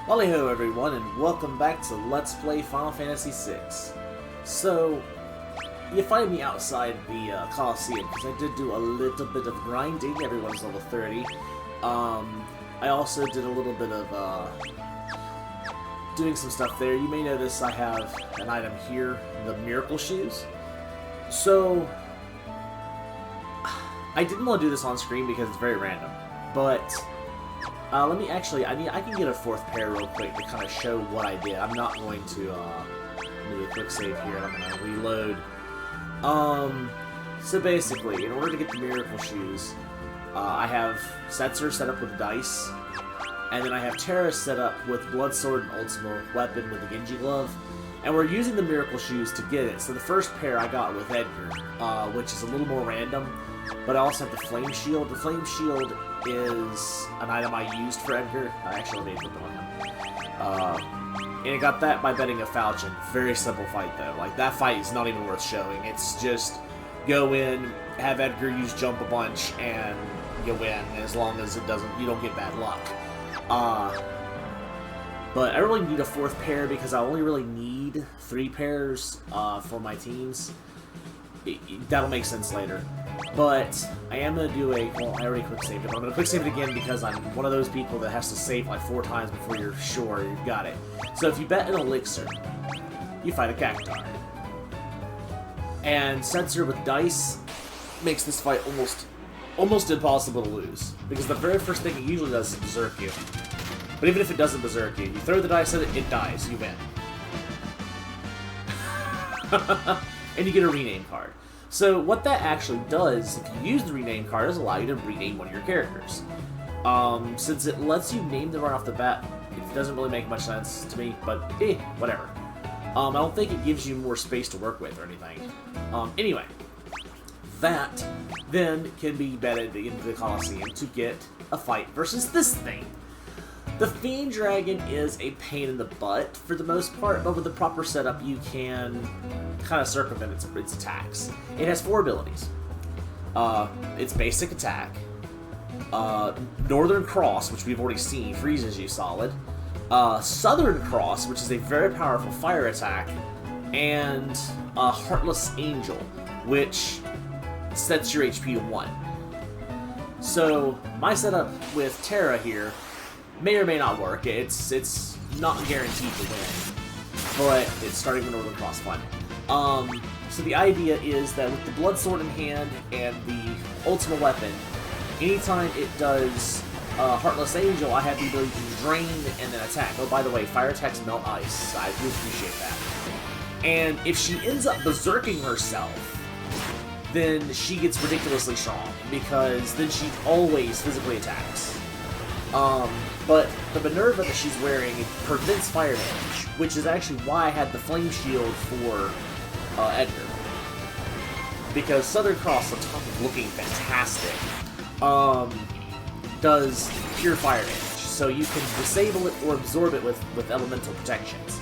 Lali-ho everyone, and welcome back to Let's Play Final Fantasy VI. So, you find me outside the Colloseum, because I did do a little bit of grinding. Everyone's level 30. I also did a little bit of doing some stuff there. You may notice I have an item here, the Miracle Shoes. So, I didn't want to do this on screen because it's very random, but let me actually, I can get a fourth pair real quick to kind of show what I did. I'm not going to do a quick save here, I'm going to reload. So basically, in order to get the Miracle Shoes, I have Setzer set up with dice, and then I have Terra set up with Blood Sword and Ultimate Weapon with the Genji Glove, and we're using the Miracle Shoes to get it. So the first pair I got with Edgar, which is a little more random, but I also have the Flame Shield. The Flame Shield is an item I used for Edgar. I actually made it on him. And I got that by betting a Falchion. Very simple fight though. Like, that fight is not even worth showing. It's just go in, have Edgar use jump a bunch, and you win, as long as it doesn't, you don't get bad luck. But I really need a fourth pair because I only really need 3 pairs for my teams. That'll make sense later. But I am going to do well, I already quick saved it, but I'm going to quick save it again because I'm one of those people that has to save like 4 times before you're sure you've got it. So if you bet an elixir, you fight a Cactuar. And Setzer with dice makes this fight almost impossible to lose, because the very first thing it usually does is berserk you. But even if it doesn't berserk you, you throw the dice at it, it dies, you win. And you get a rename card. So what that actually does, if you use the rename card, is allow you to rename one of your characters. Since it lets you name them right off the bat, it doesn't really make much sense to me, but whatever. I don't think it gives you more space to work with or anything. Anyway, that then can be betted into the Colosseum to get a fight versus this thing. The Fiend Dragon is a pain in the butt for the most part, but with the proper setup you can kind of circumvent its attacks. It has 4 abilities. Its basic attack, Northern Cross, which we've already seen, freezes you solid, Southern Cross, which is a very powerful fire attack, and Heartless Angel, which sets your HP to 1. So my setup with Terra here may or may not work. It's not guaranteed to win, but it's starting with Northern Cross fun. So the idea is that with the Blood Sword in hand and the Ultimate Weapon, anytime it does Heartless Angel, I have the ability to drain and then attack. Oh, by the way, fire attacks melt ice. I do appreciate that. And if she ends up berserking herself, then she gets ridiculously strong, because then she always physically attacks. But the Minerva that she's wearing prevents fire damage, which is actually why I had the Flame Shield for Edgar. Because Southern Cross, on top of looking fantastic, does pure fire damage, so you can disable it or absorb it with elemental protections.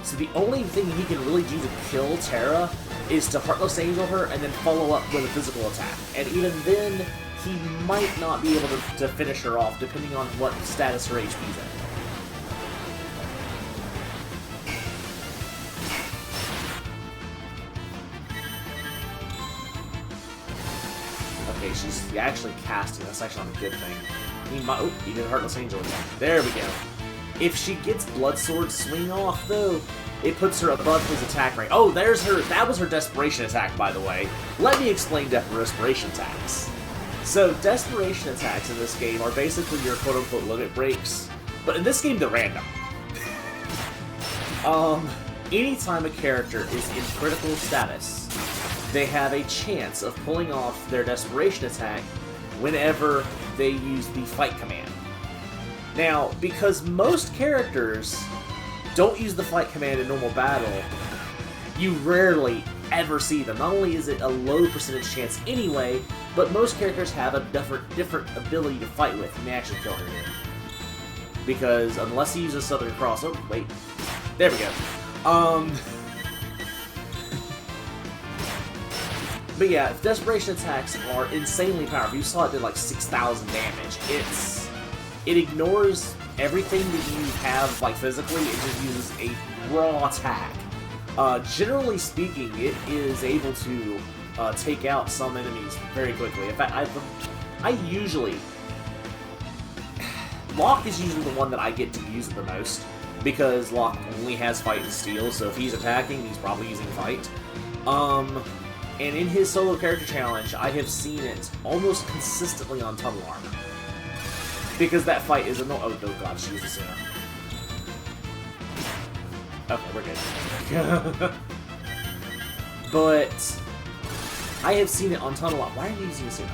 So the only thing he can really do to kill Terra is to Heartless Angel her and then follow up with a physical attack. And even then, he might not be able to finish her off, depending on what status her HP's at. Okay, she's actually casting. That's actually not a good thing. He did Heartless Angel again. There we go. If she gets Blood Sword swing off, though, it puts her above his attack range. Oh, there's her. That was her Desperation attack, by the way. Let me explain Desperation attacks. So, Desperation attacks in this game are basically your quote-unquote limit breaks, but in this game they're random. Anytime a character is in critical status, they have a chance of pulling off their Desperation attack whenever they use the fight command. Now, because most characters don't use the fight command in normal battle, you rarely ever see them. Not only is it a low percentage chance anyway, but most characters have a different ability to fight with. You may actually kill her here, because unless he uses Southern Cross, oh wait, there we go. But yeah, Desperation attacks are insanely powerful. You saw it did like 6,000 damage. It ignores everything that you have, like, physically, it just uses a raw attack. Generally speaking, it is able to take out some enemies very quickly. In fact, I usually... Locke is usually the one that I get to use it the most, because Locke only has Fight and Steel, so if he's attacking, he's probably using Fight. And in his solo character challenge, I have seen it almost consistently on Tunnel Armor. Because that fight is oh god, she uses Suna. Okay, we're good. But I have seen it on Tunnel Armor. Why are you using Suna?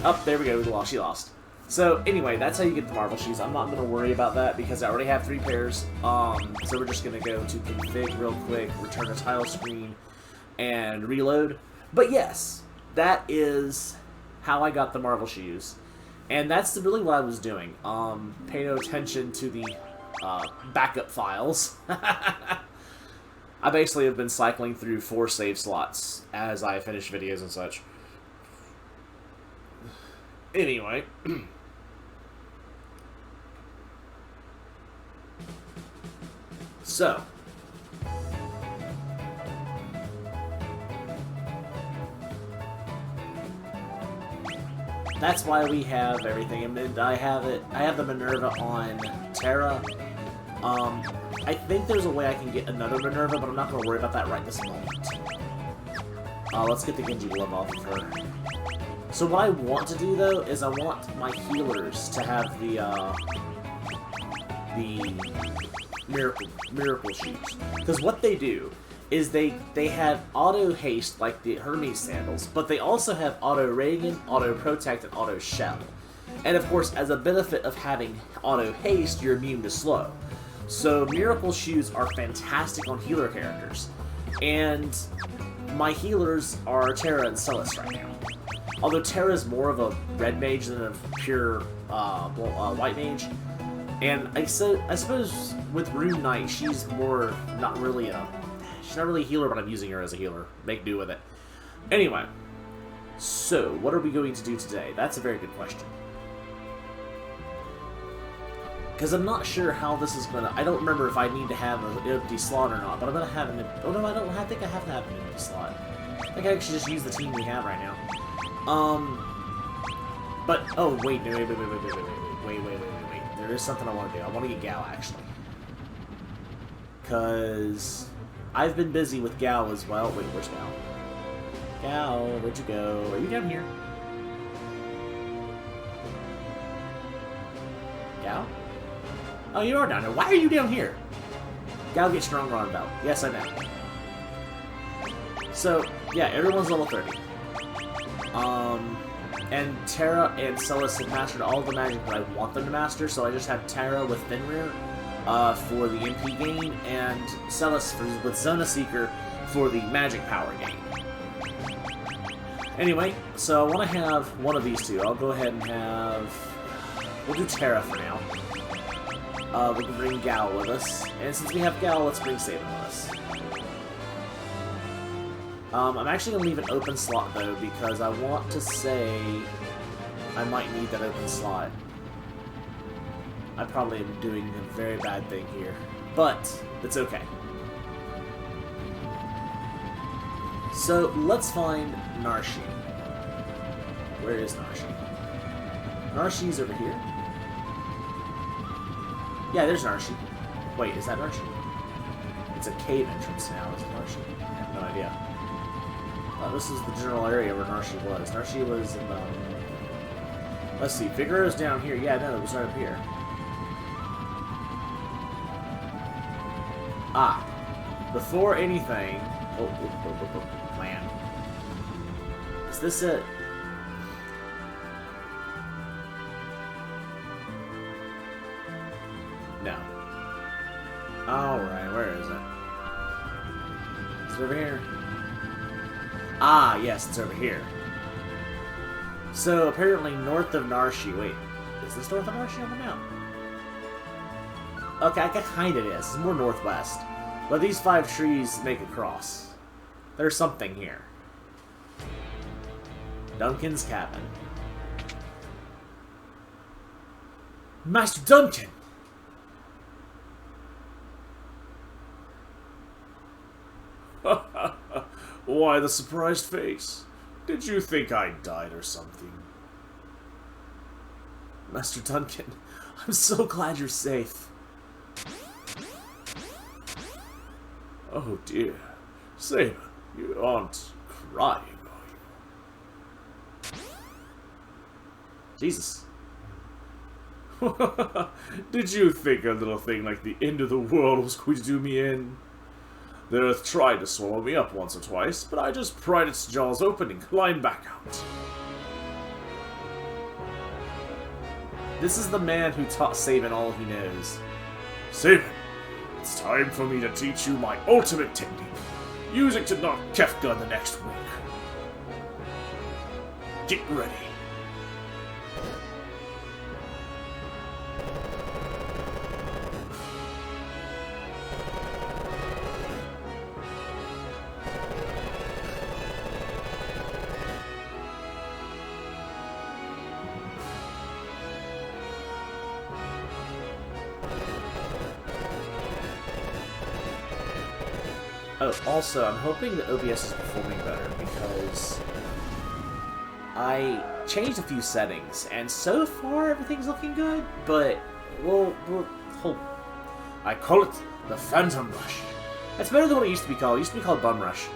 Oh, there we go, we lost. She lost. So anyway, that's how you get the Marvel Shoes. I'm not going to worry about that because I already have 3 pairs. So we're just going to go to config real quick, return a title screen, and reload. But yes, that is how I got the Marvel Shoes. And that's really what I was doing. Pay no attention to the backup files. I basically have been cycling through 4 save slots as I finish videos and such. Anyway. So. That's why we have everything. And I have the Minerva on Terra. I think there's a way I can get another Minerva, but I'm not going to worry about that right this moment. Let's get the Genji glove off of her. So what I want to do, though, is I want my healers to have the Miracle Shoes. Because what they do is they have auto haste like the Hermes sandals, but they also have auto Reagan, auto protect, and auto shell. And of course, as a benefit of having auto haste, you're immune to slow. So Miracle Shoes are fantastic on healer characters, and my healers are Terra and Celis right now. Although Terra is more of a red mage than a pure white mage, and I suppose with Rune Knight, she's not really a healer, but I'm using her as a healer. Make do with it. Anyway, so what are we going to do today? That's a very good question. Because I'm not sure how this is gonna... I don't remember if I need to have an empty slot or not, but I'm gonna have an... Oh no, I don't. I think I have to have an empty slot. I think I actually just use the team we have right now. But... Oh, wait. Wait. There is something I want to do. I want to get Gao, actually. Because... I've been busy with Gao as well. Wait, where's Gao? Gao, where'd you go? Are you down here? Gao? Oh, you are down there. Why are you down here? Gao gets stronger on belt. Yes, I know. So, yeah, everyone's level 30. And Terra and Celis have mastered all the magic that I want them to master, so I just have Terra with Fenrir for the MP gain, and Celis with Zona Seeker for the magic power gain. Anyway, so I want to have one of these two. I'll go ahead and have... We'll do Terra for now. We can bring Gao with us. And since we have Gao, let's bring Sabin with us. I'm actually going to leave an open slot, though, because I want to say I might need that open slot. I probably am doing a very bad thing here, but it's okay. So, let's find Narshe. Where is Narshe? Narshe's over here. Yeah, there's Narshe. Wait, is that Narshe? It's a cave entrance now, is it Narshe? I have no idea. This is the general area where Narshe was. Narshe was in the... Let's see, Figueroa's down here. Yeah, no, it was right up here. Ah. Before anything... Plan. Is this it? No. Alright, where is it? Is it over here? Ah, yes, it's over here. So, apparently north of Narshe... Wait, is this north of Narshe on the map? Okay, I kind of is. It's more northwest. But these 5 trees make a cross. There's something here. Duncan's cabin. Master Duncan! Why the surprised face? Did you think I died or something? Master Duncan, I'm so glad you're safe. Oh dear. Saber, you aren't crying, are you? Jesus. Did you think a little thing like the end of the world was going to do me in? The earth tried to swallow me up once or twice, but I just pried its jaws open and climbed back out. This is the man who taught Sabin all he knows. Sabin, it's time for me to teach you my ultimate technique. Use it to knock Kefka in the next week. Get ready. Oh, also, I'm hoping that OBS is performing better because I changed a few settings, and so far everything's looking good, but we'll hold. I call it the Phantom Rush. That's better than what it used to be called. It used to be called Bum Rush.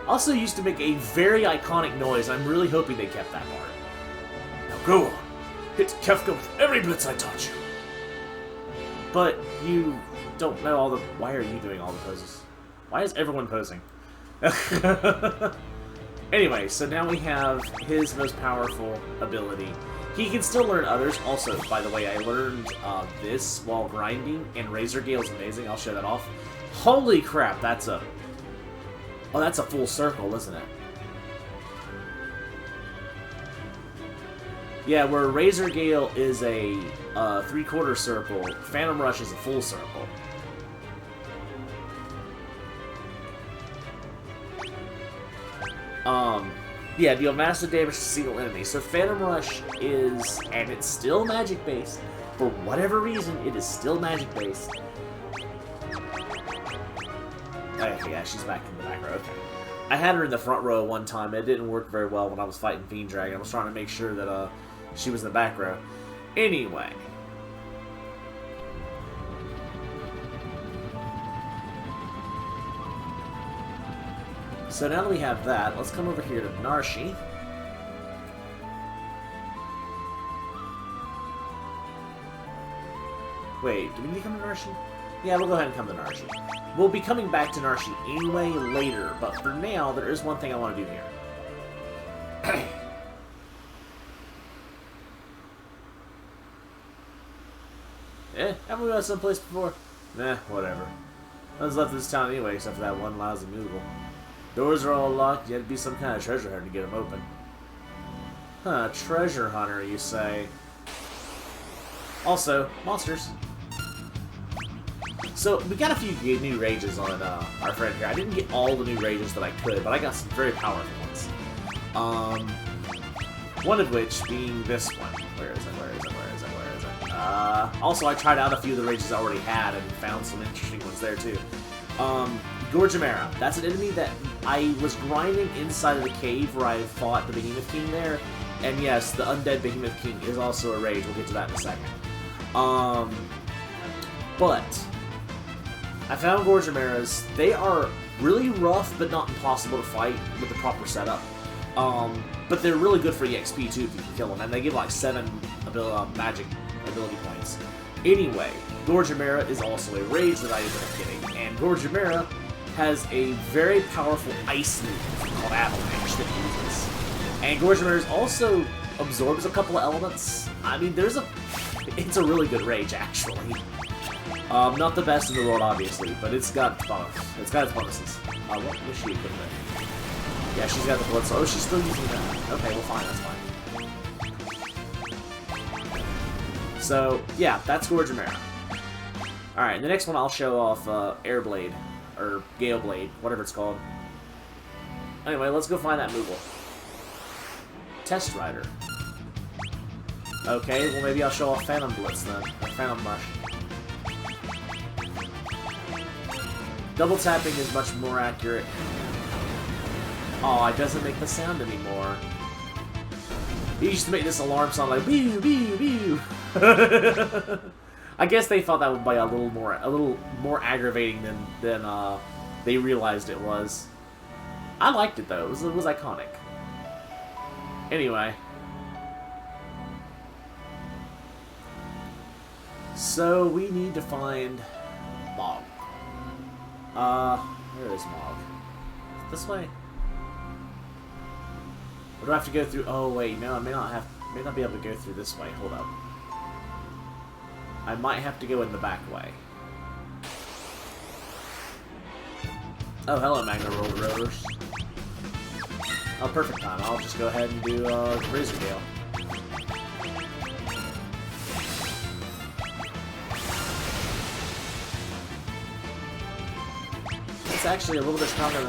Also used to make a very iconic noise, and I'm really hoping they kept that part. Now go on. Hit Kefka with every blitz I taught you. But you don't know all the... Why are you doing all the poses? Why is everyone posing? Anyway, so now we have his most powerful ability. He can still learn others. Also, by the way, I learned this while grinding, and Razor Gale's amazing. I'll show that off. Holy crap, that's a... Oh, that's a full circle, isn't it? Yeah, where Razor Gale is a 3/4 circle, Phantom Rush is a full circle. Yeah, deal massive damage to single enemy. So Phantom Rush is, and it's still magic based. For whatever reason, it is still magic based. Oh, yeah, she's back in the back row. Okay. I had her in the front row one time. It didn't work very well when I was fighting Fiend Dragon. I was trying to make sure that she was in the back row. Anyway. So now that we have that, let's come over here to Narshi. Wait, do we need to come to Narshi? Yeah, we'll go ahead and come to Narshi. We'll be coming back to Narshi anyway later, but for now, there is one thing I want to do here. Haven't we gone someplace before? Nah, whatever. I was left this town anyway, except for that one lousy Moogle. Doors are all locked, you had to be some kind of treasure hunter to get them open. Huh, treasure hunter, you say? Also, monsters. So, we got a few new rages on our friend here. I didn't get all the new rages that I could, but I got some very powerful ones. One of which being this one. Where is it? Where is it? Where is it? Where is it? Also, I tried out a few of the rages I already had and found some interesting ones there, too. Gorgamera. That's an enemy that I was grinding inside of the cave where I fought the Behemoth King there. And yes, the Undead Behemoth King is also a rage. We'll get to that in a second. But I found Gorgameras. They are really rough, but not impossible to fight with the proper setup. But they're really good for EXP too if you can kill them, and they give like 7 magic ability points. Anyway, Gorgamera is also a rage that I ended up getting, and Gorgamera has a very powerful ice move called Avalanche that he uses. And Gorgamera also absorbs a couple of elements. I mean, it's a really good rage actually. Not the best in the world, obviously, but it's got its bonuses. What was she equipped with? Yeah, she's got the blood soul. Oh, she's still using that. Okay, well, fine, that's fine. So, yeah, that's Gorgamera. Alright, the next one I'll show off Airblade, or Galeblade, whatever it's called. Anyway, let's go find that Moogle. Test Rider. Okay, well, maybe I'll show off Phantom Blitz then, or Phantom Rush. Double tapping is much more accurate. Oh, it doesn't make the sound anymore. It used to make this alarm sound like boo boo boo. I guess they thought that would be a little more aggravating than they realized it was. I liked it though. It was iconic. Anyway. So we need to find Mog. Where is Mog? This way? Or do I have to go through? Oh wait, no, I may not be able to go through this way. Hold up. I might have to go in the back way. Oh, hello, Magna Roller Rotors. Oh, perfect time. I'll just go ahead and do Razor Gale. It's actually a little bit stronger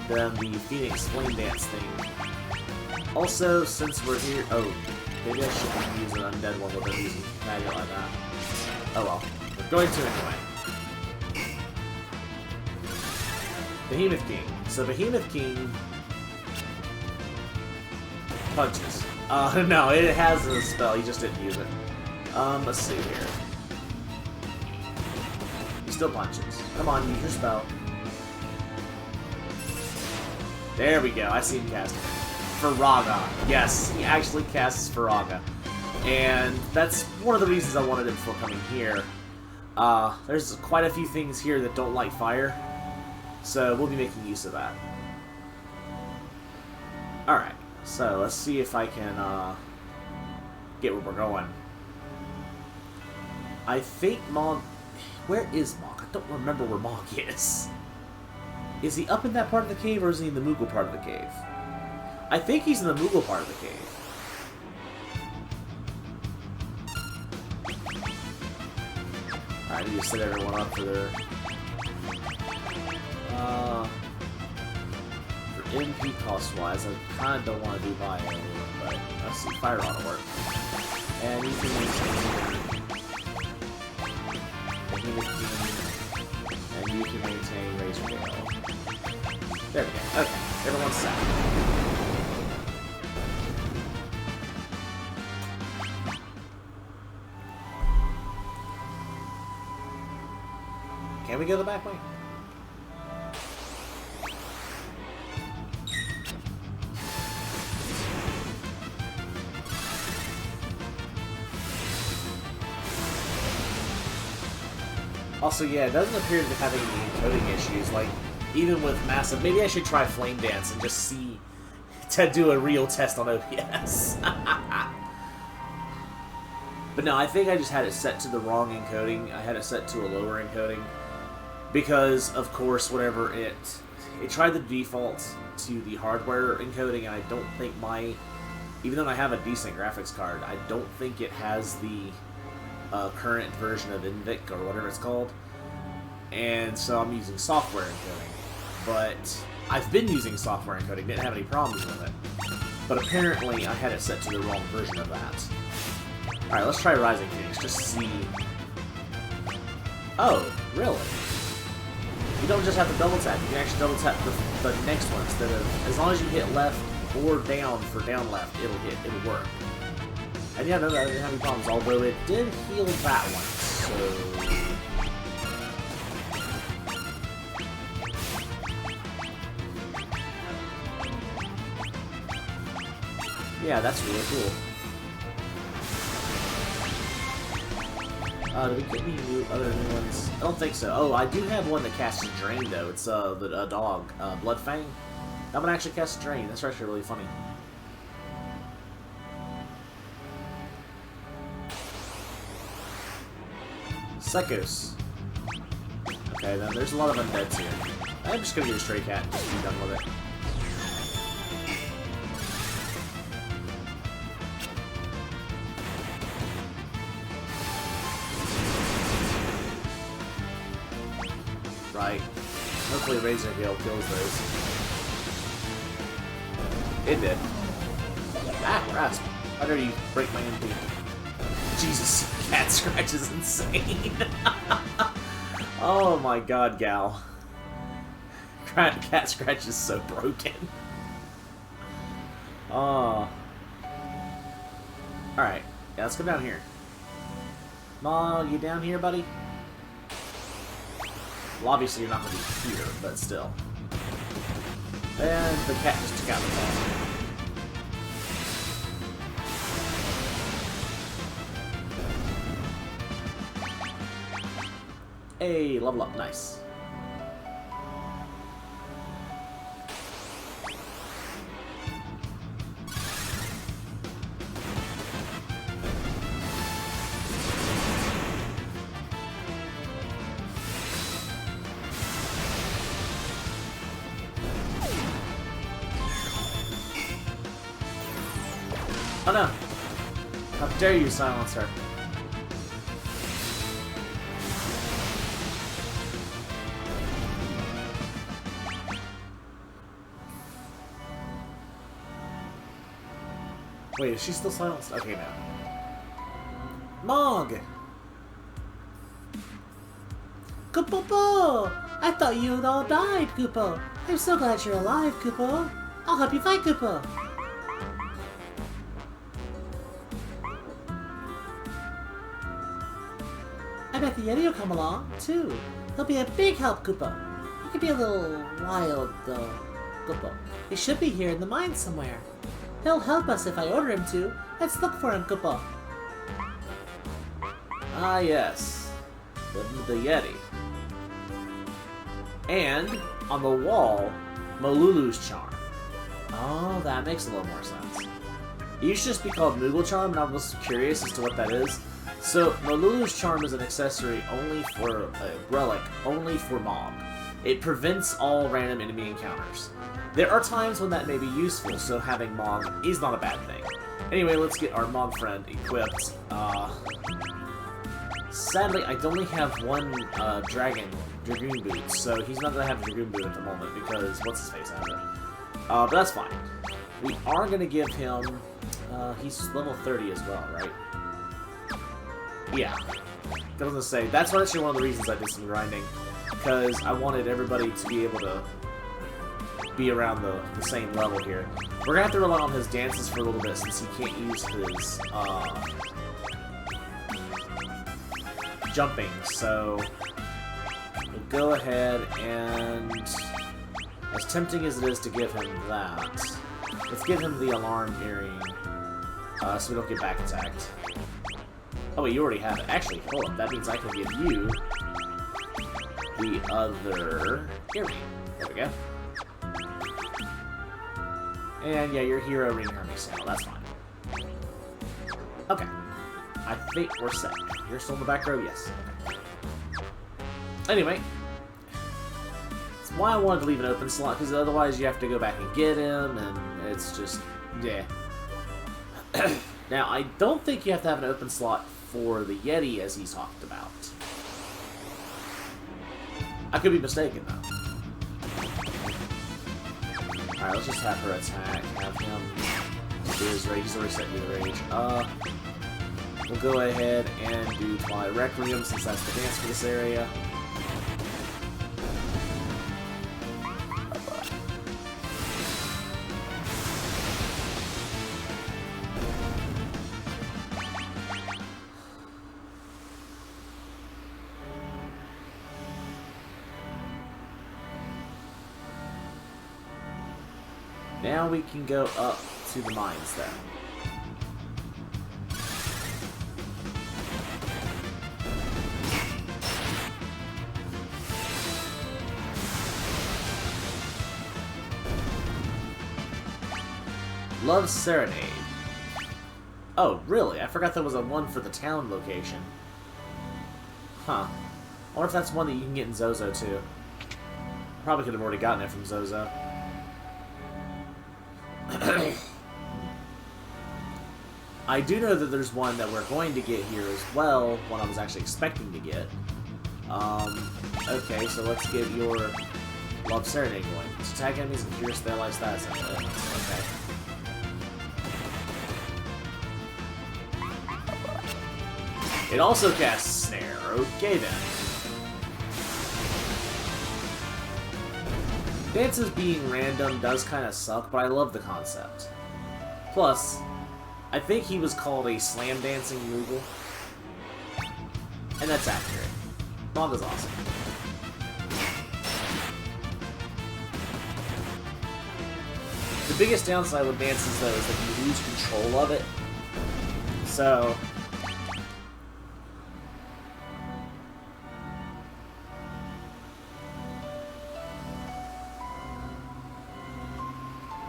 than the Phoenix Flame Dance thing. Also, since we're here... Oh, maybe I shouldn't use an undead one with them using Magnet like that. Oh well. We're going to anyway. Behemoth King. So Behemoth King... punches. No, it has a spell, he just didn't use it. Let's see here. He still punches. Come on, use your spell. There we go, I see him casting it. Faraga. Yes, he actually casts Faraga. And that's one of the reasons I wanted him before coming here. There's quite a few things here that don't like fire. So we'll be making use of that. Alright, so let's see if I can get where we're going. I think Mog... Where is Mog? I don't remember where Mog is. Is he up in that part of the cave, or is he in the Moogle part of the cave? I think he's in the Moogle part of the cave. Alright, I need to set everyone up for their... for MP cost-wise, I kind of don't want to do Bio, but let's see, Fire ought to work. And you can maintain... and you can maintain Razor Gale. There we go. Okay, everyone's set. Can we go the back way? Also, yeah, it doesn't appear to be having any encoding issues. Like, even with massive... Maybe I should try Flame Dance and just see... to do a real test on OBS. But no, I think I just had it set to the wrong encoding. I had it set to a lower encoding. Because, of course, whenever it tried the default to the hardware encoding, and I don't think my... Even though I have a decent graphics card, I don't think it has the current version of Invic, or whatever it's called. And so I'm using software encoding. But I've been using software encoding, didn't have any problems with it. But apparently I had it set to the wrong version of that. Alright, let's try Rising Phoenix, just see... Oh, really? You don't just have to double tap, you can actually double tap the next one instead of... As long as you hit left or down for down left, it'll work. And yeah, no, I didn't have any problems, although it did heal that one, so... Yeah, that's really cool. Did we get any other new ones? I don't think so. Oh, I do have one that casts Drain, though. It's the dog, Bloodfang. That one actually casts Drain. That's actually really funny. Psychos. Okay, then there's a lot of undeads here. I'm just gonna get a stray cat and just be done with it. Right. Hopefully Razor Gale kills those. It did. Ah, rasp. How dare you break my MP? Jesus, cat scratch is insane. Oh my god, Gal. Cat Scratch is so broken. Oh. Alright. Yeah, let's go down here. Mog, you down here, buddy? Well, obviously you're not going to be here, but still. And the cat just took out the ball. Hey, level up. Nice. Oh no! How dare you silence her? Wait, is she still silenced? Okay, now. Mog! Kupo! I thought you'd all died, Kupo. I'm so glad you're alive, Kupo. I'll help you fight Kupo. I bet the Yeti will come along, too. He'll be a big help, Kupo. He could be a little wild, though, Kupo. He should be here in the mine somewhere. He'll help us if I order him to. Let's look for him, Kupo. Ah, yes. The Yeti. And, on the wall, Malulu's charm. Oh, that makes a little more sense. It used to just be called Moogle Charm, and I was curious as to what that is. So, Malulu's charm is an accessory only for a relic, only for Mog. It prevents all random enemy encounters. There are times when that may be useful, so having Mog is not a bad thing. Anyway, let's get our Mog friend equipped. Sadly, I only have one Dragoon boot, so he's not going to have a Dragoon boot at the moment because what's-his-face has it. But that's fine. We are going to give him... he's level 30 as well, right? Yeah. I was going to say, that's actually one of the reasons I did some grinding, because I wanted everybody to be able to be around the same level here. We're going to have to rely on his dances for a little bit since he can't use his jumping, so we'll go ahead and, as tempting as it is to give him that, let's give him the alarm earring so we don't get back attacked. Oh wait, you already have it. Actually, hold up, that means I can give you the other earring. There we go. And yeah, your hero ring Hermes saddle. That's fine. Okay. I think we're set. You're still in the back row? Yes. Okay. Anyway. That's why I wanted to leave an open slot, because otherwise you have to go back and get him, and it's just... yeah. Now, I don't think you have to have an open slot for the Yeti, as he's talked about. I could be mistaken, though. Alright, let's just have her attack. Have him do his rage. He's already set me the rage. We'll go ahead and do Twilight Requiem, since that's the dance for this area. Now we can go up to the mines then. Love Serenade. Oh, really? I forgot there was a one for the town location. Huh. I wonder if that's one that you can get in Zozo too. Probably could have already gotten it from Zozo. I do know that there's one that we're going to get here as well, one I was actually expecting to get. Okay, so let's get your Love Serenade going. To attack enemies and cure their life stats. Okay. It also casts Snare. Okay then. Dances being random does kind of suck, but I love the concept. Plus, I think he was called a slam dancing Moogle. And that's accurate. Manga's awesome. The biggest downside with dances, though, is that you lose control of it. So...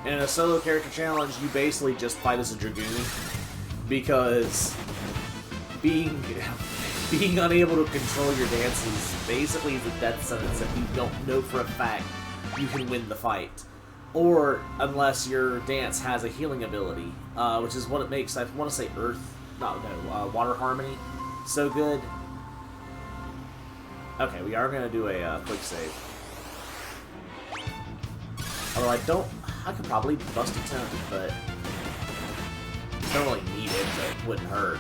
in a solo character challenge, you basically just fight as a Dragoon, because being unable to control your dances basically is a death sentence if you don't know for a fact you can win the fight. Or unless your dance has a healing ability, which is what it makes, I want to say Water Harmony so good. Okay, we are going to do a quick save. Although I could probably bust a tent, but I don't really need it, but it wouldn't hurt.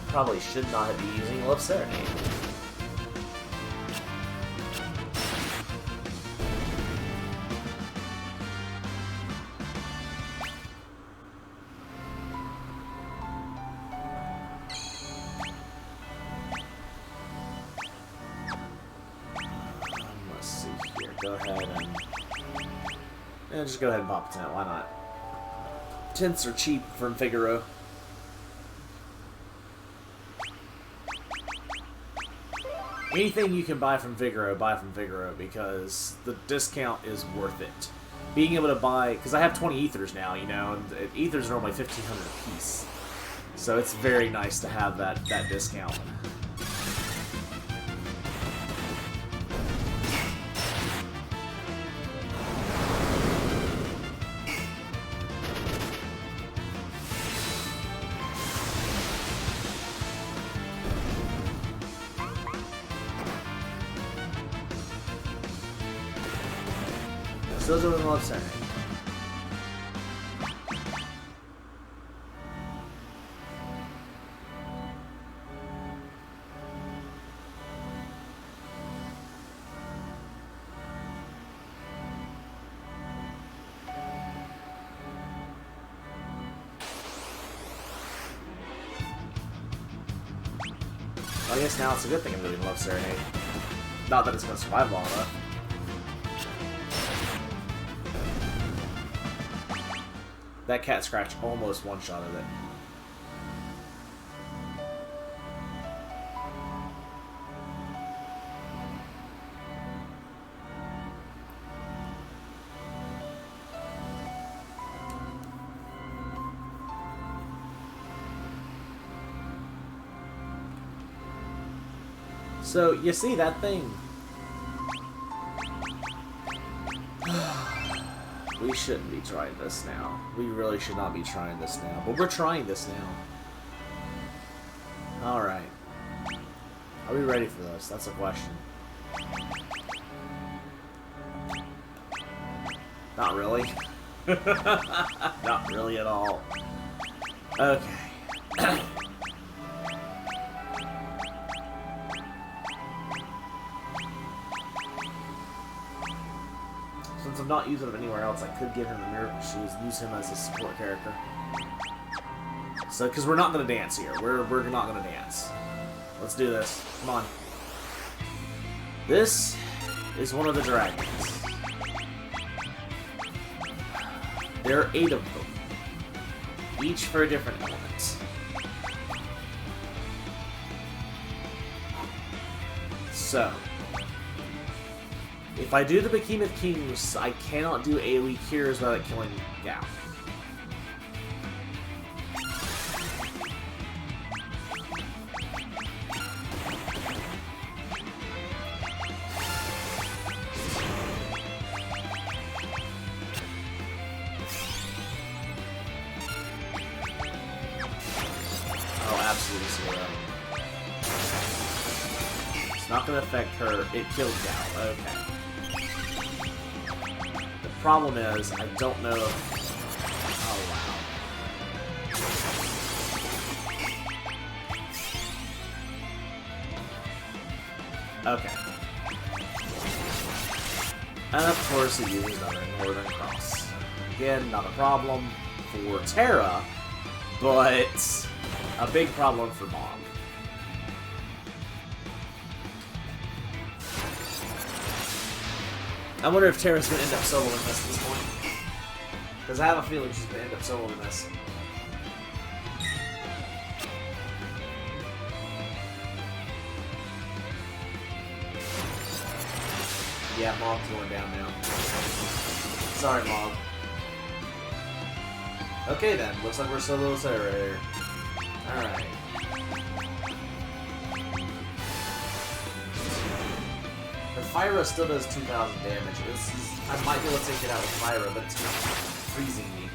Probably should not be using Love Serenade. Let's see here. Go ahead and just go ahead and pop a tent. Why not? Tents are cheap from Figaro. Anything you can buy from Figaro, because the discount is worth it. Being able to buy, because I have 20 ethers now, you know, and ethers are only 1,500 a piece. So it's very nice to have that discount. Still doing Love Serenade. I guess now it's a good thing I'm doing Love Serenade. Not that it's going to survive long enough. That cat scratch almost one-shotted it. So, you see that thing? We shouldn't be trying this now. We really should not be trying this now. But we're trying this now. Alright. Are we ready for this? That's a question. Not really. Not really at all. Okay. Since I'm not using him anywhere else, I could give him the Miracle Shoes and use him as a support character. So, because we're not going to dance here. We're not going to dance. Let's do this. Come on. This is one of the dragons. There are 8 of them. Each for a different element. So, if I do the Behemoth Kings, I cannot do AoE cures without killing Gao. Oh, absolutely zero. It's not going to affect her. It killed Gao. Okay. The problem is, I don't know if... Oh, wow. Okay. And of course it uses another Northern Cross. Again, not a problem for Terra, but a big problem for Mom. I wonder if Terra's going to end up soloing this at this point. Because I have a feeling she's going to end up soloing this. Yeah, Mom's going down now. Sorry, Mom. Okay then, looks like we're solo Sarah here. Alright. The Fyra still does 2,000 damage. I might be able to take it out with Fyra, but it's freezing me.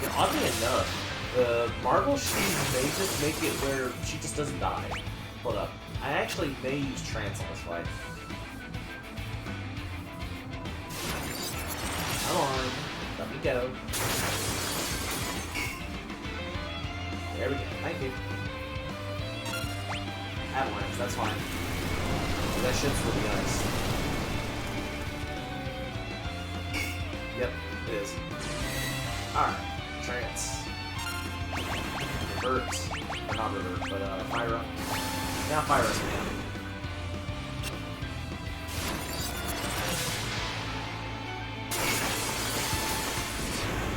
Yeah, oddly enough, the Marble Shoes may just make it where she just doesn't die. Hold up. I actually may use Trance on this fight. Come on. Let me go. There we go. Thank you. Avalanche, that's fine. That should still be nice. Yep, it is. Alright. Trance. Revert. Or not Revert, but Fyra. Now Fyra's man.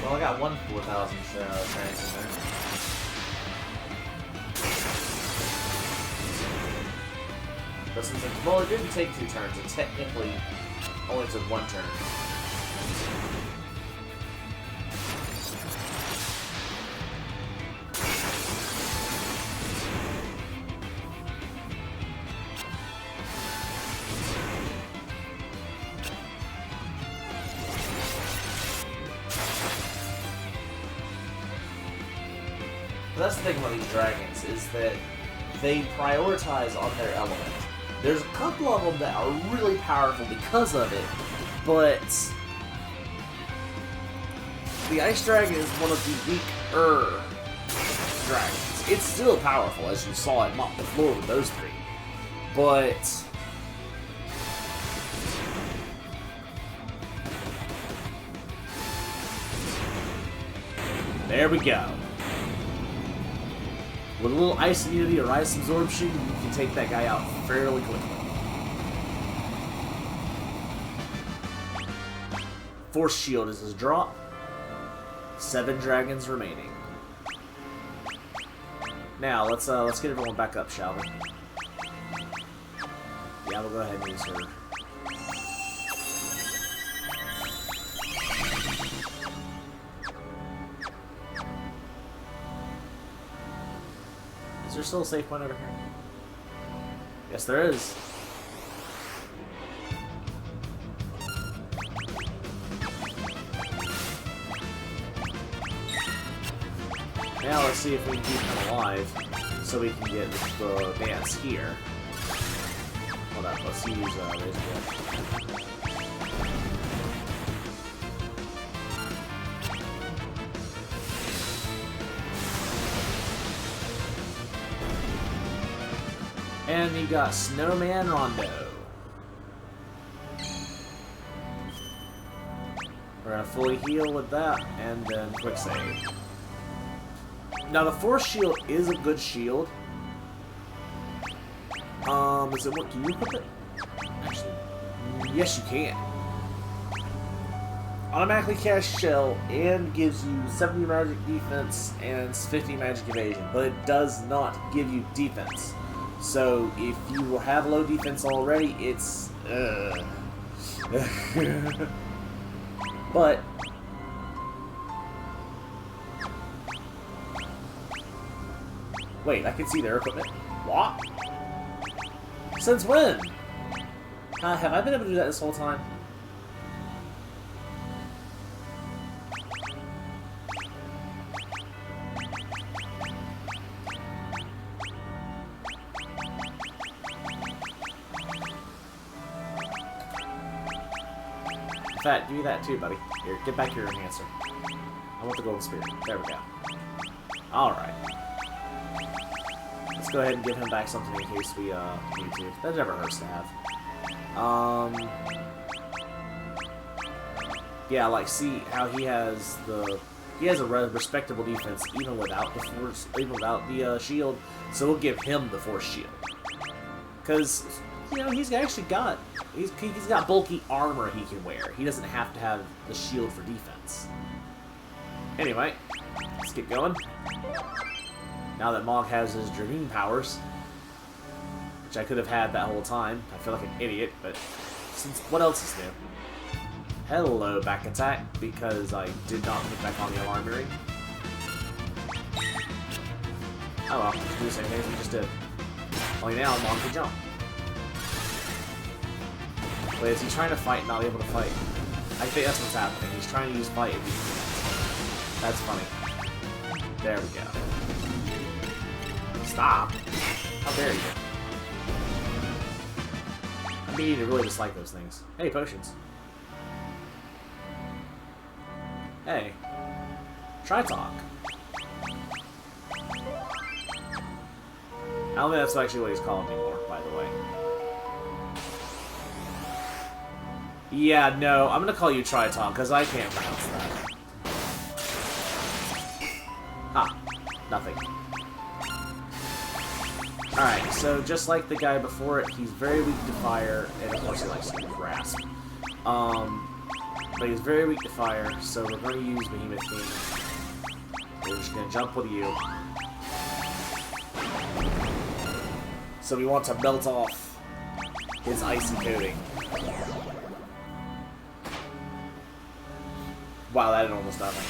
Well, I got one 4,000 trance in there. But since well, it didn't take 2 turns, it technically only took 1 turn. That's the thing about these dragons, is that they prioritize on their element. There's a couple of them that are really powerful because of it, but the Ice Dragon is one of the weaker dragons. It's still powerful, as you saw it mop the floor with those 3, but there we go. With a little Ice Immunity or Ice Absorption, you can take that guy out fairly quickly. Force Shield is his drop. 7 dragons remaining. Now let's get everyone back up, shall we? Yeah, we'll go ahead and use her. Is there still a safe point over here? Yes, there is. Now let's see if we can keep him alive, so we can get the dance here. Hold up, let's use Razor Blade. And you got Snowman Rondo. We're gonna fully heal with that, and then quick save. Now the Force Shield is a good shield. Is it what? Can you equip it? Actually, yes, you can. Automatically cast Shell and gives you 70 magic defense and 50 magic evasion, but it does not give you defense. So if you have low defense already, it's but wait, I can see their equipment. What? Since when? Have I been able to do that this whole time? fact, give me that too, buddy. Here, get back your enhancer. I want the golden spear. There we go. Alright. Let's go ahead and give him back something in case we need to. That never hurts to have. Yeah, like, see how he has the... He has a respectable defense even without the force, even without the shield. So we'll give him the force shield. Because, you know, he's got bulky armor he can wear. He doesn't have to have the shield for defense. Anyway, let's get going. Now that Mog has his Dragoon powers, which I could have had that whole time. I feel like an idiot, but since what else is new? Hello, back attack, because I did not put back on the alarm ring. Oh well, just do the same thing as we just did. Only now Mog can jump. Wait, is he trying to fight and not able to fight? I think that's what's happening. He's trying to use fight and that's funny. There we go. Stop! How dare you? I'm beginning to really dislike those things. Hey, potions. Hey. Try talk. I don't think that's actually what he's called anymore, by the way. Yeah, no, I'm gonna call you Try Talk, because I can't pronounce that. Ah, nothing. Alright, so just like the guy before it, he's very weak to fire, and of course he likes to grasp. But he's very weak to fire, so we're going to use Behemoth King. We're just going to jump with you. So we want to melt off his icy coating. Wow, that did almost nothing.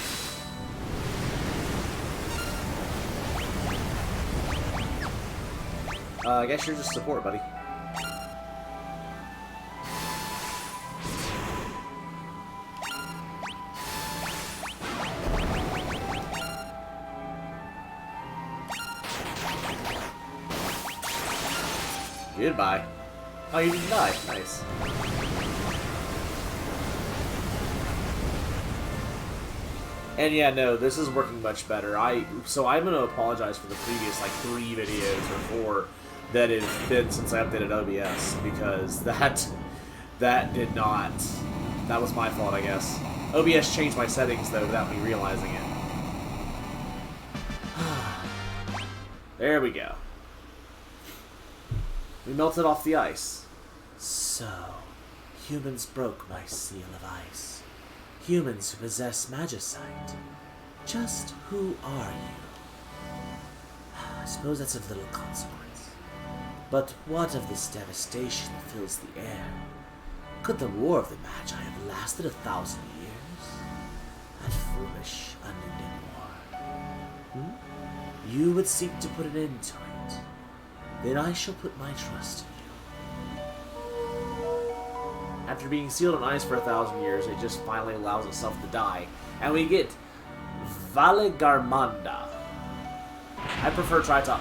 I guess you're just support, buddy. Goodbye. Oh, you didn't die. Nice. And yeah, no, this is working much better. So I'm going to apologize for the previous, like, 3 videos or 4 that have been since I updated OBS, because that did not... That was my fault, I guess. OBS changed my settings, though, without me realizing it. There we go. We melted off the ice. So, humans broke my seal of ice. Humans who possess magicite. Just who are you? I suppose that's of little consequence. But what of this devastation that fills the air? Could the war of the Magi have lasted 1,000 years? That foolish, unending war. You would seek to put an end to it. Then I shall put my trust in you. After being sealed in ice for 1,000 years, it just finally allows itself to die. And we get Valigarmanda. I prefer Tritop.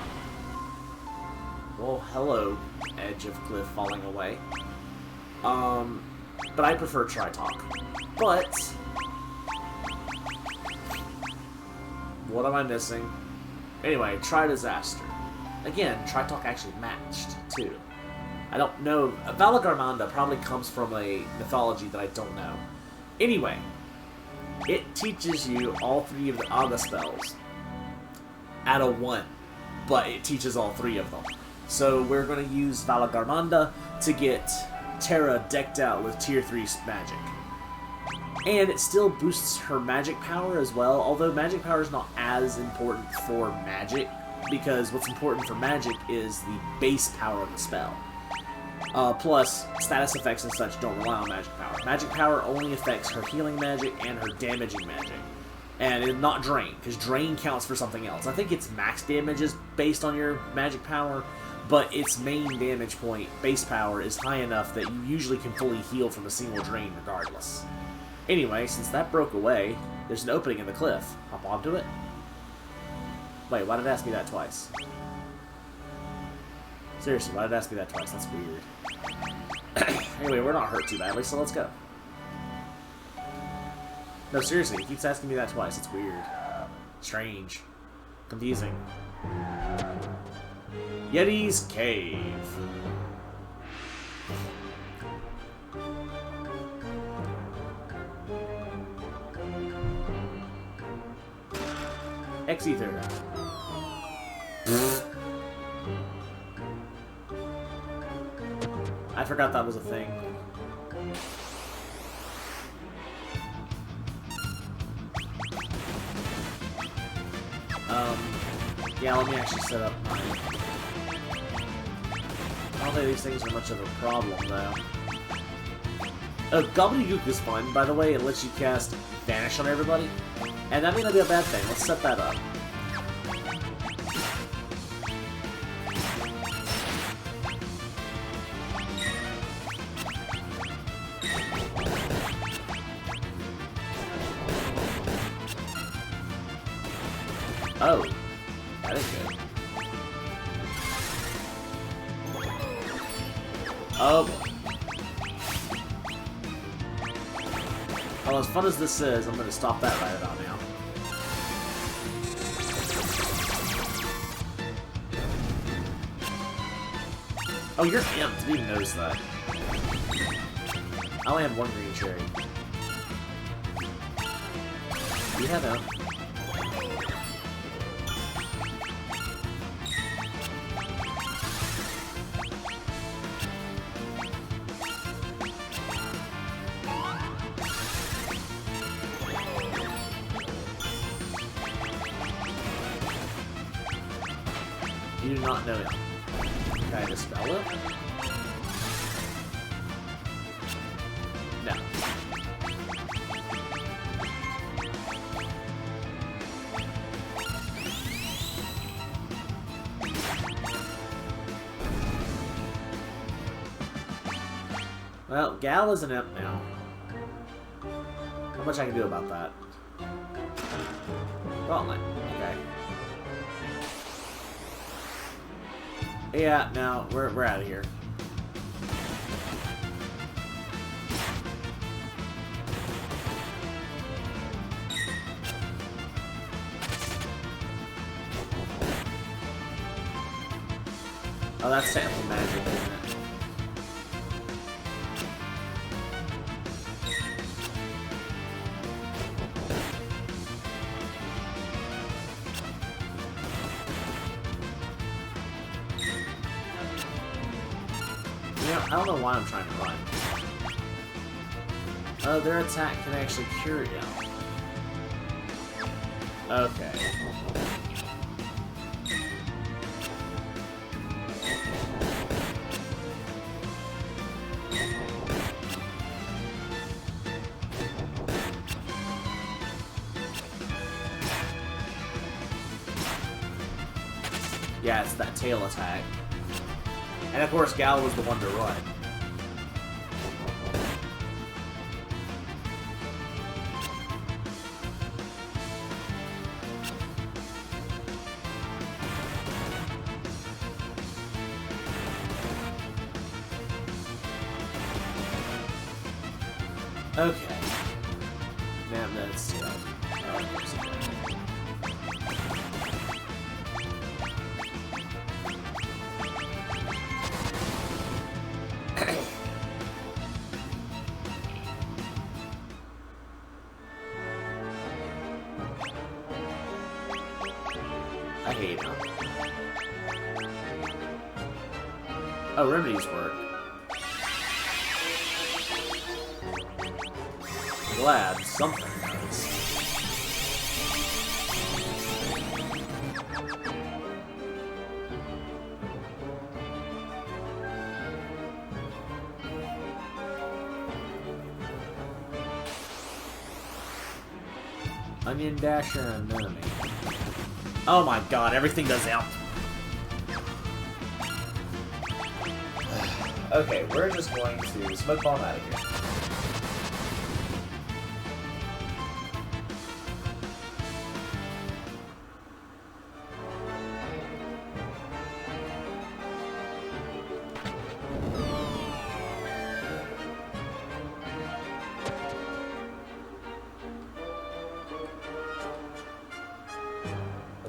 Well, hello, edge of cliff falling away. But I prefer Tritalk. But what am I missing? Anyway, Tri-Disaster. Again, Tritalk actually matched, too. I don't know. Valigarmanda probably comes from a mythology that I don't know. Anyway, it teaches you all 3 of the Aga spells at a 1, but it teaches all 3 of them. So we're going to use Valigarmanda to get Terra decked out with tier 3 magic. And it still boosts her magic power as well, although magic power is not as important for magic, because what's important for magic is the base power of the spell. Plus, status effects and such don't rely on magic power. Magic power only affects her healing magic and her damaging magic. And not Drain, because Drain counts for something else. I think its max damage is based on your magic power, but its main damage point, base power, is high enough that you usually can fully heal from a single Drain regardless. Anyway, since that broke away, there's an opening in the cliff. Hop onto it. Wait, why did it ask me that twice? Seriously, why did it ask me that twice? That's weird. Anyway, we're not hurt too badly, so let's go. No, seriously, he keeps asking me that twice. It's weird. Strange. Confusing. Yeti's Cave. X-Ether. I forgot that was a thing. Yeah, let me actually set up my... I don't think these things are much of a problem, though. Oh, Gobbledygook is fun, by the way. It lets you cast Vanish on everybody. And that may not be a bad thing. Let's set that up. Oh. That is good. Oh boy. Well, as fun as this is, I'm going to stop that right about now. Oh, you're amped. Didn't even notice that. I only have one green cherry. You have out. You do not know him. Can I dispel it? No. Well, Gal is an imp now. How much I can do about that? Gauntlet. Okay. Yeah, no, we're out of here. Oh, that's technically magic, isn't it? I don't know why I'm trying to run. Oh, their attack can actually cure you. Okay. Yeah, it's that tail attack. And of course, Gal was the one to run. Okay. Damn, that's I hate him. Oh, remedies work. I'm glad something does. Onion Dasher and Anemone. Oh my god, everything does out. Okay, we're just going to smoke bomb out of here.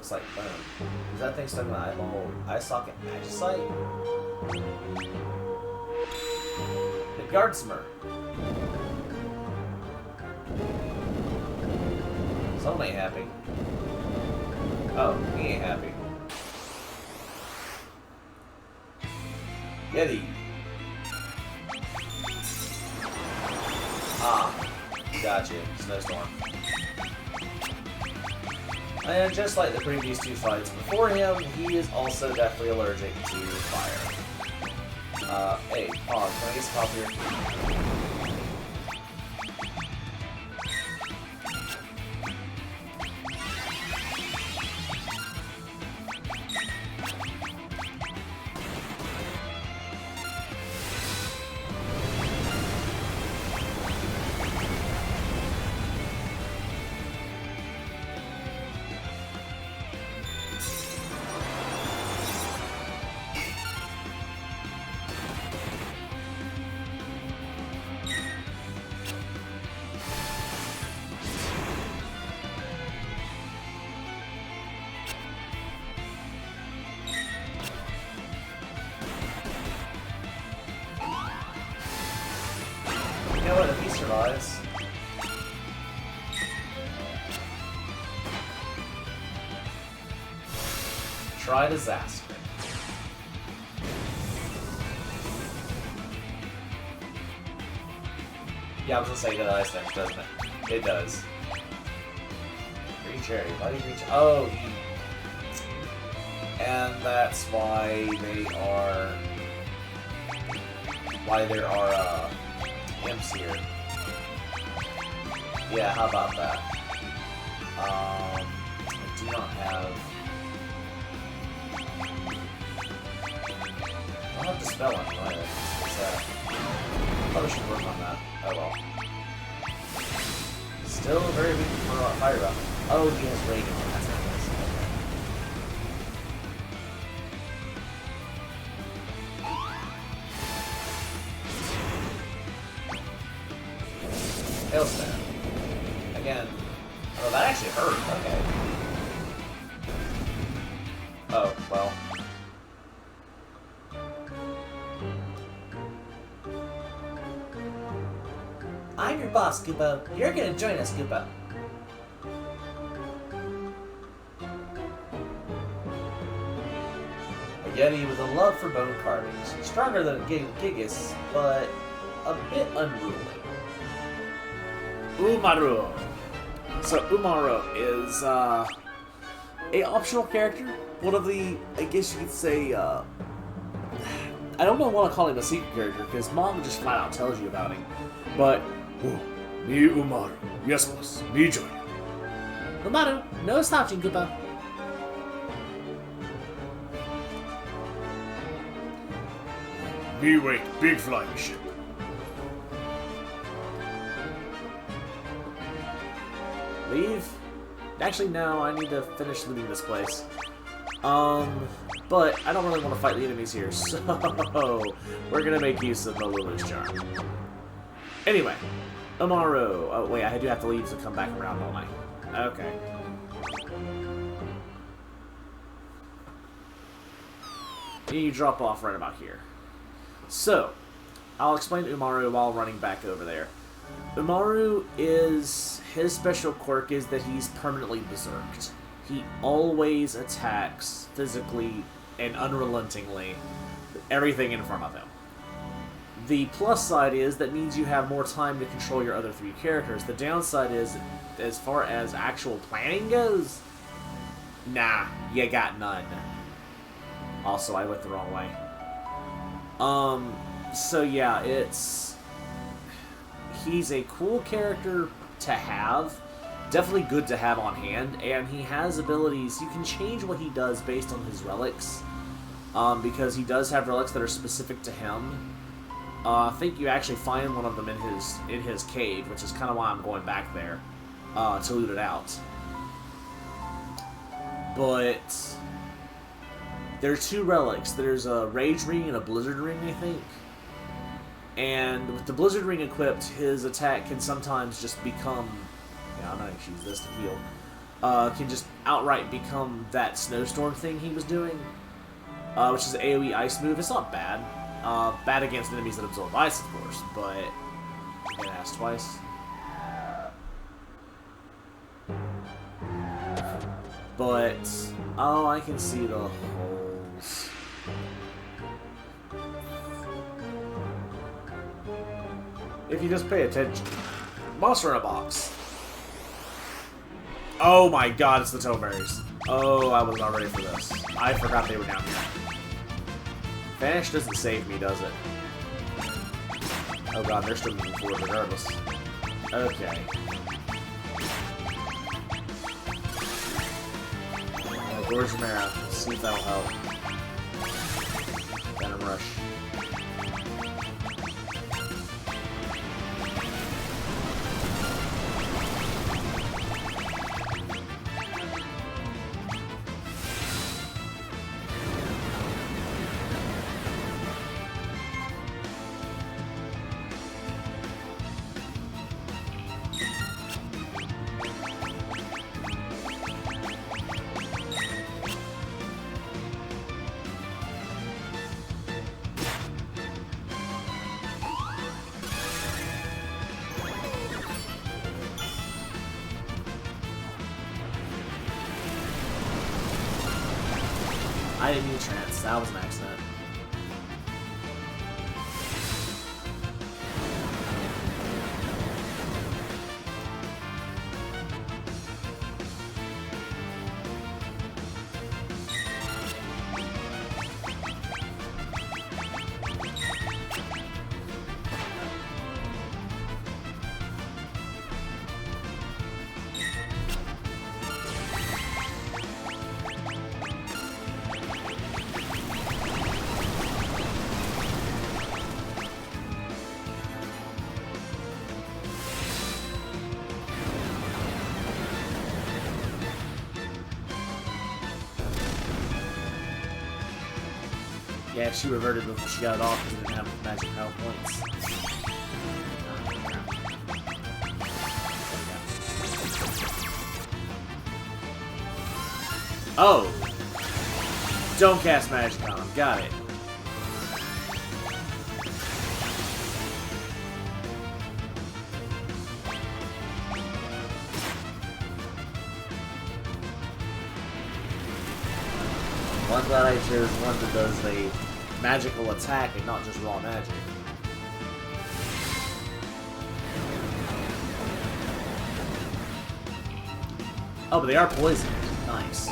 looks like bone. Is that thing stuck in my eyeball? Eye socket, magicite? The guardsmer. Someone ain't happy. Oh, he ain't happy. Yeti. Ah, gotcha. Snowstorm. And just like the previous two fights before him, he is also definitely allergic to fire. Hey, pause. Can I get some help here? You know what? If he survives. Try disaster. Yeah, I was gonna say that ice damage, doesn't it? It does. Green cherry. Why do you reach? Oh, and that's why they are. Why there are imps here. Yeah, how about that? I do not have. I don't have to spell on you either. What's that? Probably should work on that. Oh well. Still very weak fire up. Oh, he has radiant. That's what it is. Okay. Hailstorm. Again. Oh, that actually hurt. Okay. Oh, well. I'm your boss, Kupo. You're gonna join us, Kupo. A Yeti with a love for bone carvings. Stronger than Gigas, but a bit unruly. Umaru. So Umaru is a optional character. One of the, I guess you could say, I don't know what to call him a secret character, because Mom just flat out tells you about him. But, me Umaru. Yes, boss. Me join. Umaru, no slouching, Kupo. Me wait, big flying ship. Leave? Actually, no, I need to finish looting this place. But I don't really want to fight the enemies here, so we're gonna make use of the Luminous Charm. Anyway, Umaru. Oh, wait, I do have to leave to come back around, don't I? Okay. You drop off right about here. So, I'll explain Umaru while running back over there. Umaru is... his special quirk is that he's permanently berserked. He always attacks physically and unrelentingly everything in front of him. The plus side is that means you have more time to control your other three characters. The downside is, as far as actual planning goes, nah, you got none. Also, I went the wrong way. So yeah, he's a cool character to have. Definitely good to have on hand, and he has abilities. You can change what he does based on his relics, because he does have relics that are specific to him. I think you actually find one of them in his cave, which is kind of why I'm going back there to loot it out. But there are two relics. There's a Rage Ring and a Blizzard Ring, I think. And with the Blizzard Ring equipped, his attack can sometimes just become... Yeah, I'm not going to use this to heal. can just outright become that snowstorm thing he was doing, which is an AoE ice move. It's not bad. Bad against enemies that absorb ice, of course, but it asked twice. But, oh, I can see the holes. If you just pay attention. Monster in a box. Oh my god, it's the toeberries. Oh, I was not ready for this. I forgot they were down here. Vanish doesn't save me, does it? Oh god, they're still moving forward regardless. Okay. Gorge Mara. Let's see if that'll help. Venom Rush. I didn't mean trance. That was an accident. Yeah, she reverted before she got it off because it didn't have magic power points. Oh! Don't cast magic on him. Got it. Well, I'm glad I chose one that does a magical attack and not just raw magic. Oh, but they are poisoned. Nice.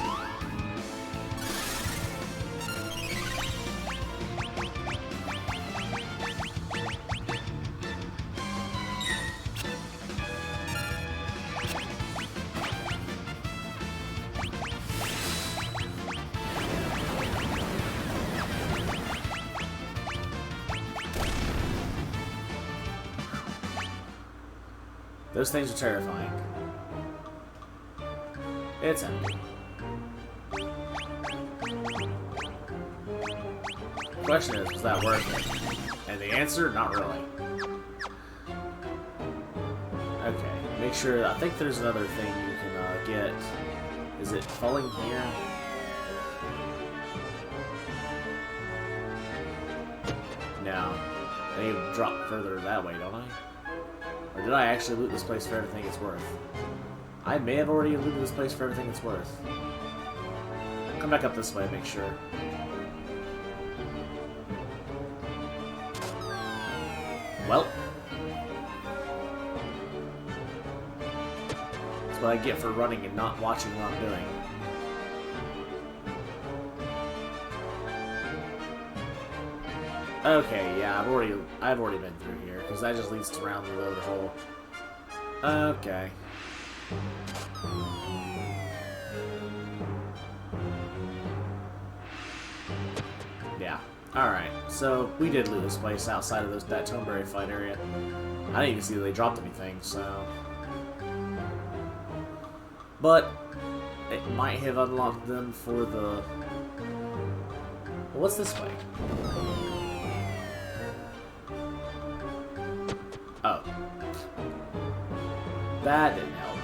Those things are terrifying. It's empty. The question is, was that worth it? And the answer, not really. Okay, make sure, I think there's another thing you can get. Is it falling here? No. I need to drop further that way, don't I? Or did I actually loot this place for everything it's worth? I may have already looted this place for everything it's worth. Come back up this way, make sure. Well. That's what I get for running and not watching what I'm doing. Okay, yeah, I've already been through here, because that just leads to around the other hole. Okay. Yeah. Alright, so we did loot this place outside of that Toneberry fight area. I didn't even see that they dropped anything, so... But, it might have unlocked them for the... Well, what's this way? Oh. That didn't help.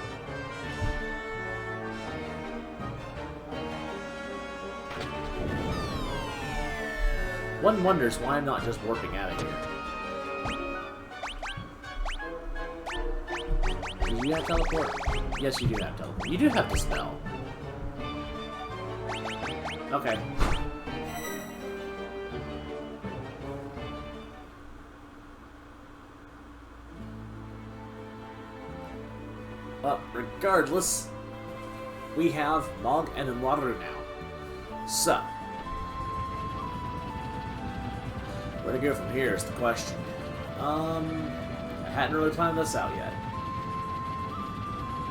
One wonders why I'm not just warping out of here. Do you have teleport? Yes, you do have teleport. You do have the spell. Okay. Regardless, we have Mog and Umwaru now. So, where to go from here is the question. I hadn't really planned this out yet.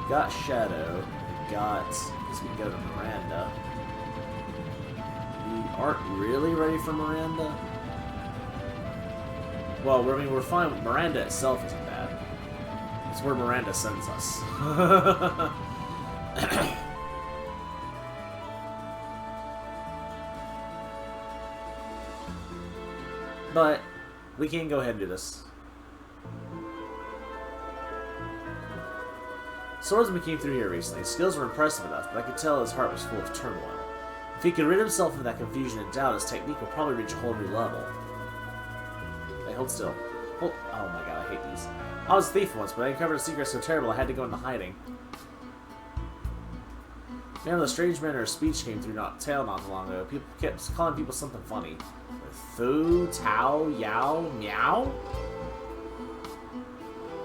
Got Shadow. Got... I guess we can go to Miranda. We aren't really ready for Miranda. Well, I mean, we're fine. Miranda itself isn't bad. It's where Miranda sends us. But we can go ahead and do this. Swordsman came through here recently. His skills were impressive enough, but I could tell his heart was full of turmoil. If he could rid himself of that confusion and doubt, his technique will probably reach a whole new level. Hey, hold still. Hold. Oh my god, I hate these. I was a thief once, but I uncovered a secret so terrible I had to go into hiding. Man, the strange manner of speech came through not too long ago. People kept calling people something funny. Fu, Tao, Yao, Meow?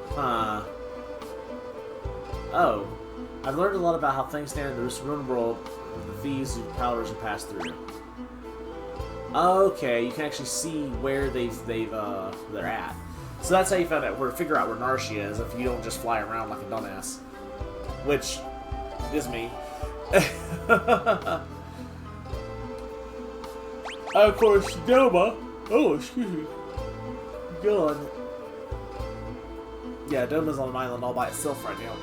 Huh. Oh. I've learned a lot about how things stand in the ruined world of the thieves and prowlers who pass through. Okay, you can actually see where they're at. So that's how you figure out where Narshia is if you don't just fly around like a dumbass. Which is me. Of course, Doma. Oh, excuse me. God. Yeah, Doma's on an island all by itself right now.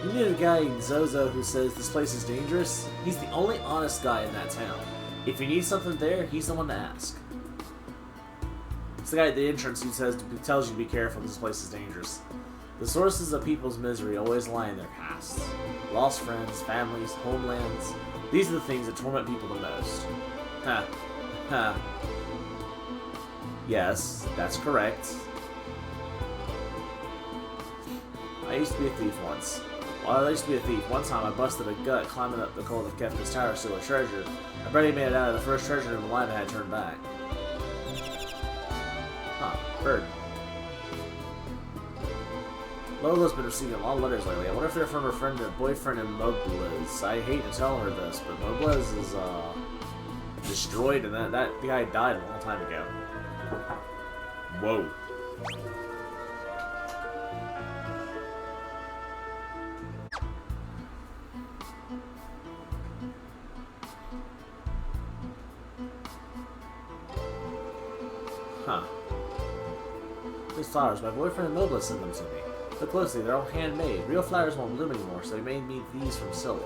You knew a guy in Zozo who says this place is dangerous? He's the only honest guy in that town. If you need something there, he's the one to ask. It's the guy at the entrance who tells you to be careful, this place is dangerous. The sources of people's misery always lie in their pasts. Lost friends, families, homelands. These are the things that torment people the most. Ha. Ha. Yes, that's correct. I used to be a thief once. While I used to be a thief, one time I busted a gut climbing up the cold of Kefka's tower to steal a treasure. I barely made it out of the first treasure room alive and had turned back. Huh, bird. Lola's been receiving a lot of letters lately. I wonder if they're from her friend and boyfriend in Moblez. I hate to tell her this, but Moblez is, destroyed and that guy died a long time ago. Whoa. Huh. These flowers, my boyfriend and Moblez sent them to me. Look closely, they're all handmade. Real flowers won't bloom anymore, so he made me these from silk.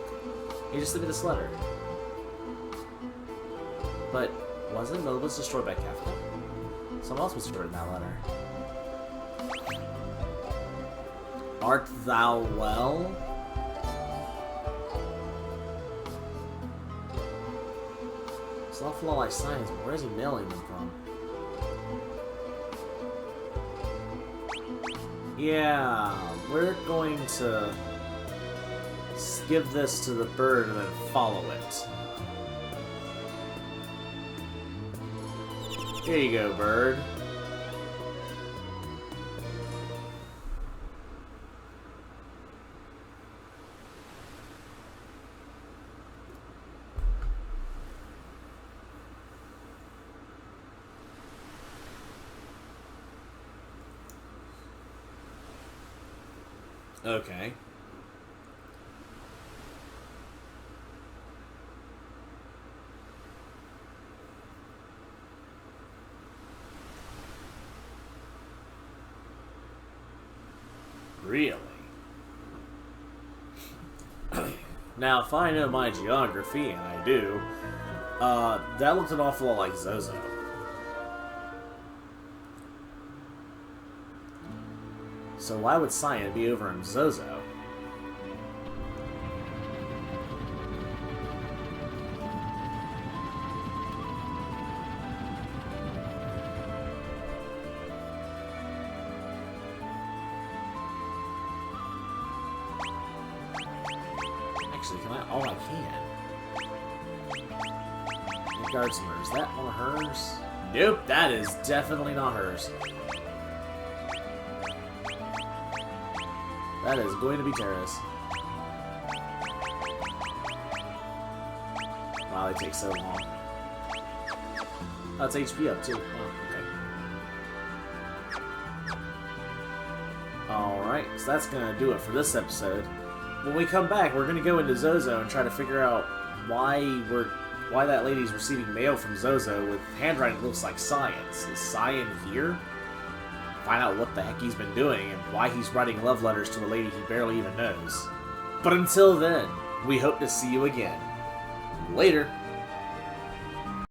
He just sent me this letter. But wasn't Moblez destroyed by Kefka? Someone else was destroyed in that letter. Art thou well? It's an awful lot like signs, but where is he mailing them from? Yeah, we're going to give this to the bird and then follow it. Here you go, bird. Okay. Really? Now, if I know my geography, and I do, that looks an awful lot like Zozo. So why would Cyan be over in Zozo? Actually, can I? Oh, I can. Guardsman, is that one of hers? Nope, that is definitely not hers. That is going to be Terra's. Wow, they take so long. Oh, it's HP up too. Oh, okay. Alright, so that's gonna do it for this episode. When we come back, we're gonna go into Zozo and try to figure out why that lady's receiving mail from Zozo with handwriting that looks like Cyan's. Is Cyan here? Find out what the heck he's been doing and why he's writing love letters to a lady he barely even knows. But until then, we hope to see you again. Later!